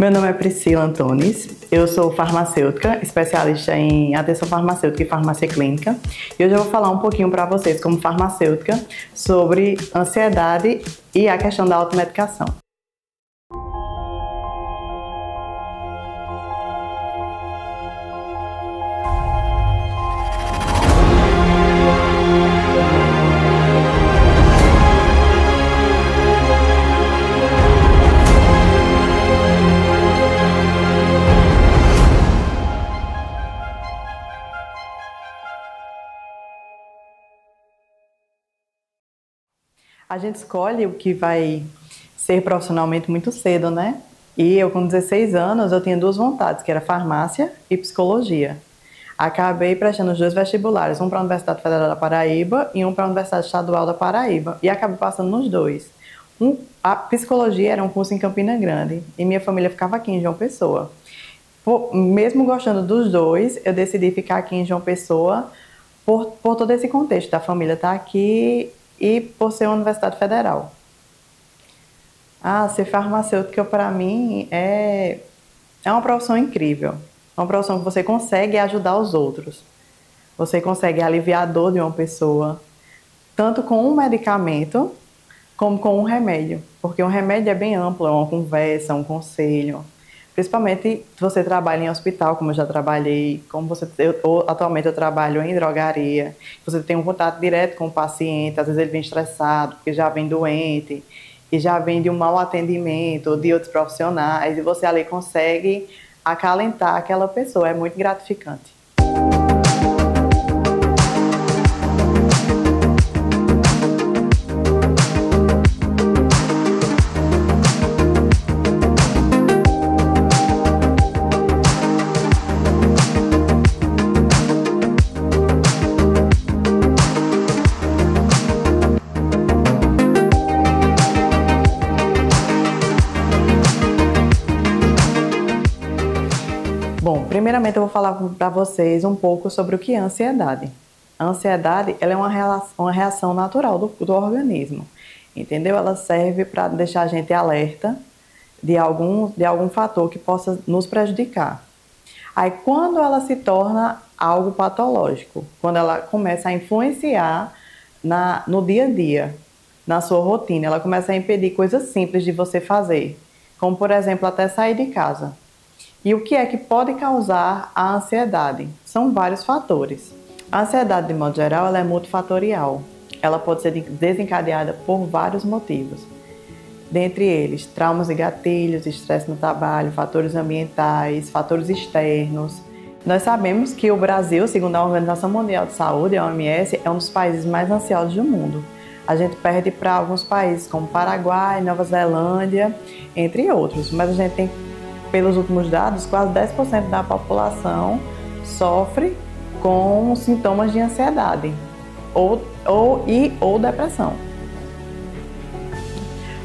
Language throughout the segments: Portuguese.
Meu nome é Priscila Antunes, eu sou farmacêutica, especialista em atenção farmacêutica e farmácia clínica. E hoje eu vou falar um pouquinho para vocês, como farmacêutica, sobre ansiedade e a questão da automedicação. A gente escolhe o que vai ser profissionalmente muito cedo, né? E eu, com 16 anos, eu tinha duas vontades, que era farmácia e psicologia. Acabei prestando os dois vestibulares, um para a Universidade Federal da Paraíba e um para a Universidade Estadual da Paraíba. E acabei passando nos dois. A psicologia era um curso em Campina Grande e minha família ficava aqui em João Pessoa. Mesmo gostando dos dois, eu decidi ficar aqui em João Pessoa por todo esse contexto da família estar aqui e por ser uma universidade federal. Ser farmacêutica para mim é uma profissão incrível. É uma profissão que você consegue ajudar os outros. Você consegue aliviar a dor de uma pessoa, tanto com um medicamento, como com um remédio. Porque um remédio é bem amplo, é uma conversa, um conselho. Principalmente se você trabalha em hospital, como eu já trabalhei, atualmente eu trabalho em drogaria, você tem um contato direto com o paciente, às vezes ele vem estressado, porque já vem doente, e já vem de um mau atendimento, ou de outros profissionais, e você ali consegue acalentar aquela pessoa, é muito gratificante. Bom, primeiramente eu vou falar para vocês um pouco sobre o que é ansiedade. A ansiedade ela é uma reação natural do organismo, entendeu? Ela serve para deixar a gente alerta de algum fator que possa nos prejudicar. Aí quando ela se torna algo patológico, quando ela começa a influenciar no dia a dia, na sua rotina, ela começa a impedir coisas simples de você fazer, como por exemplo até sair de casa. E o que é que pode causar a ansiedade? São vários fatores. A ansiedade, de modo geral, ela é multifatorial. Ela pode ser desencadeada por vários motivos. Dentre eles, traumas e gatilhos, estresse no trabalho, fatores ambientais, fatores externos. Nós sabemos que o Brasil, segundo a Organização Mundial de Saúde, a OMS, é um dos países mais ansiosos do mundo. A gente perde para alguns países como Paraguai, Nova Zelândia, entre outros. Mas a gente tem, pelos últimos dados, quase 10% da população sofre com sintomas de ansiedade ou depressão.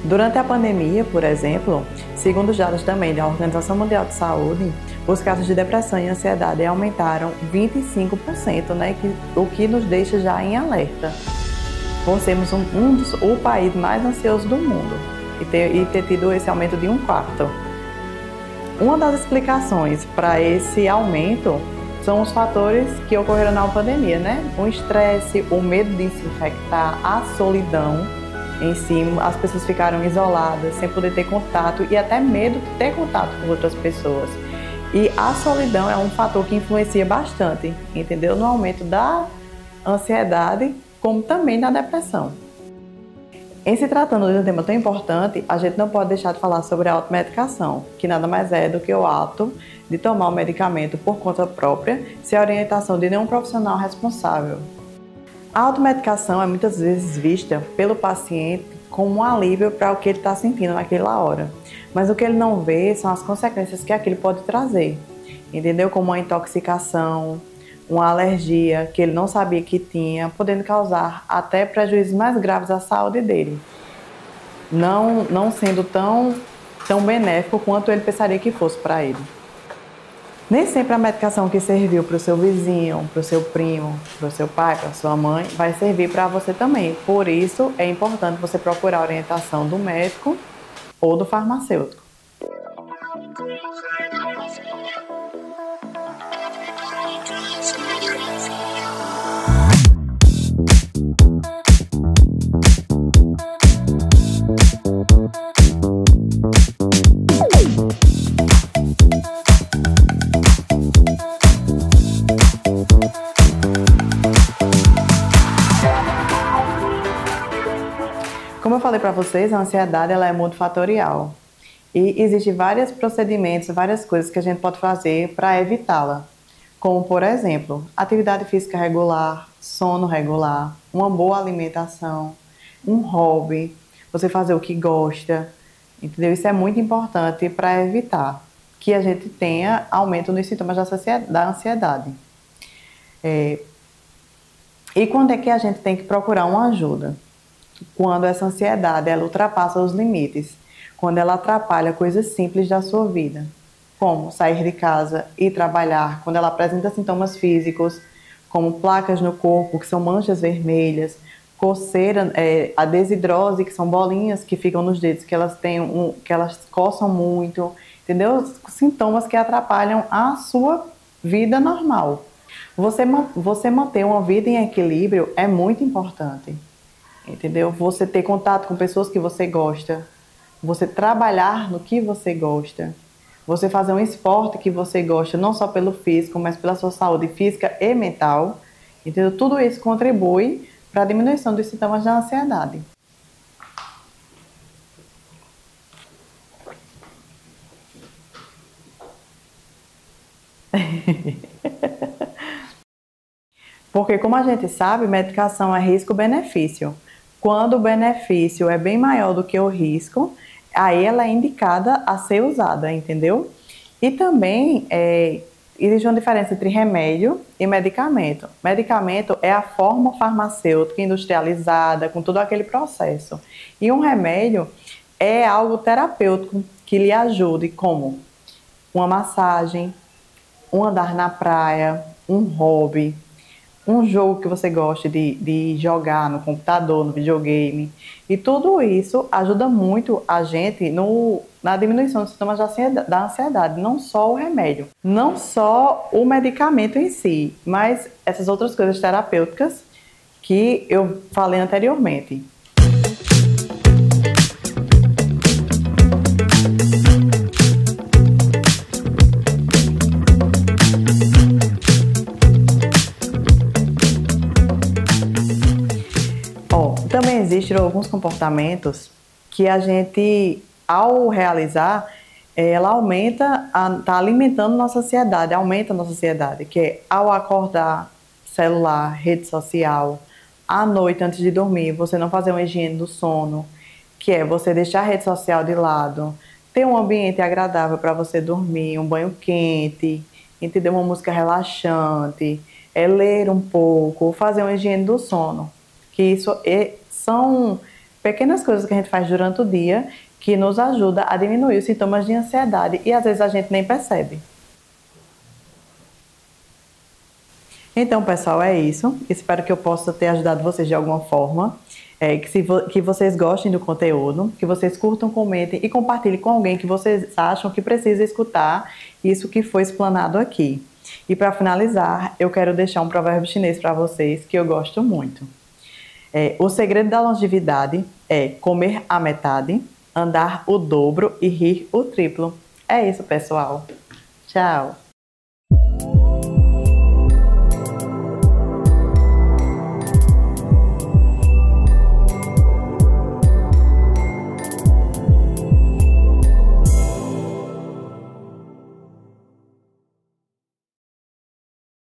Durante a pandemia, por exemplo, segundo os dados também da Organização Mundial de Saúde, os casos de depressão e ansiedade aumentaram 25%, né, o que nos deixa já em alerta. Por sermos o país mais ansioso do mundo e ter tido esse aumento de 1/4. Uma das explicações para esse aumento são os fatores que ocorreram na pandemia, né? O estresse, o medo de se infectar, a solidão em si, as pessoas ficaram isoladas, sem poder ter contato e até medo de ter contato com outras pessoas. E a solidão é um fator que influencia bastante, entendeu? No aumento da ansiedade, como também da depressão. Em se tratando de um tema tão importante, a gente não pode deixar de falar sobre a automedicação, que nada mais é do que o ato de tomar o medicamento por conta própria, sem a orientação de nenhum profissional responsável. A automedicação é muitas vezes vista pelo paciente como um alívio para o que ele está sentindo naquela hora, mas o que ele não vê são as consequências que aquilo pode trazer, entendeu? Como uma intoxicação, uma alergia que ele não sabia que tinha, podendo causar até prejuízos mais graves à saúde dele, não sendo tão benéfico quanto ele pensaria que fosse para ele. Nem sempre a medicação que serviu para o seu vizinho, para o seu primo, para o seu pai, para a sua mãe, vai servir para você também. Por isso, é importante você procurar a orientação do médico ou do farmacêutico. Como eu falei para vocês, a ansiedade ela é multifatorial e existem vários procedimentos, várias coisas que a gente pode fazer para evitá-la, como por exemplo, atividade física regular, sono regular, uma boa alimentação, um hobby, você fazer o que gosta, entendeu? Isso é muito importante para evitar que a gente tenha aumento nos sintomas da ansiedade. E quando é que a gente tem que procurar uma ajuda? Quando essa ansiedade ela ultrapassa os limites, quando ela atrapalha coisas simples da sua vida, como sair de casa e trabalhar, quando ela apresenta sintomas físicos, como placas no corpo, que são manchas vermelhas, coceira, a desidrose, que são bolinhas que ficam nos dedos, que elas coçam muito, entendeu? Sintomas que atrapalham a sua vida normal. Você manter uma vida em equilíbrio é muito importante. Entendeu? Você ter contato com pessoas que você gosta, você trabalhar no que você gosta, você fazer um esporte que você gosta, não só pelo físico, mas pela sua saúde física e mental, entendeu? Tudo isso contribui para a diminuição dos sintomas da ansiedade. Porque, como a gente sabe, medicação é risco-benefício. Quando o benefício é bem maior do que o risco, aí ela é indicada a ser usada, entendeu? E também existe uma diferença entre remédio e medicamento. Medicamento é a forma farmacêutica industrializada, com todo aquele processo. E um remédio é algo terapêutico que lhe ajude, como uma massagem, um andar na praia, um hobby, um jogo que você goste de jogar no computador, no videogame. E tudo isso ajuda muito a gente na diminuição dos sintomas da ansiedade, não só o remédio, não só o medicamento em si, mas essas outras coisas terapêuticas que eu falei anteriormente. Também existem alguns comportamentos que a gente, ao realizar, ela está alimentando nossa ansiedade, aumenta a nossa ansiedade, que é ao acordar, celular, rede social, à noite antes de dormir, você não fazer uma higiene do sono, que é você deixar a rede social de lado, ter um ambiente agradável para você dormir, um banho quente, entender uma música relaxante, ler um pouco, fazer uma higiene do sono, que isso são pequenas coisas que a gente faz durante o dia que nos ajuda a diminuir os sintomas de ansiedade e às vezes a gente nem percebe. Então, pessoal, é isso. Espero que eu possa ter ajudado vocês de alguma forma. Que vocês gostem do conteúdo, que vocês curtam, comentem e compartilhem com alguém que vocês acham que precisa escutar isso que foi explanado aqui. E para finalizar, eu quero deixar um provérbio chinês para vocês que eu gosto muito. O segredo da longevidade é comer a metade, andar o dobro e rir o triplo. É isso, pessoal. Tchau!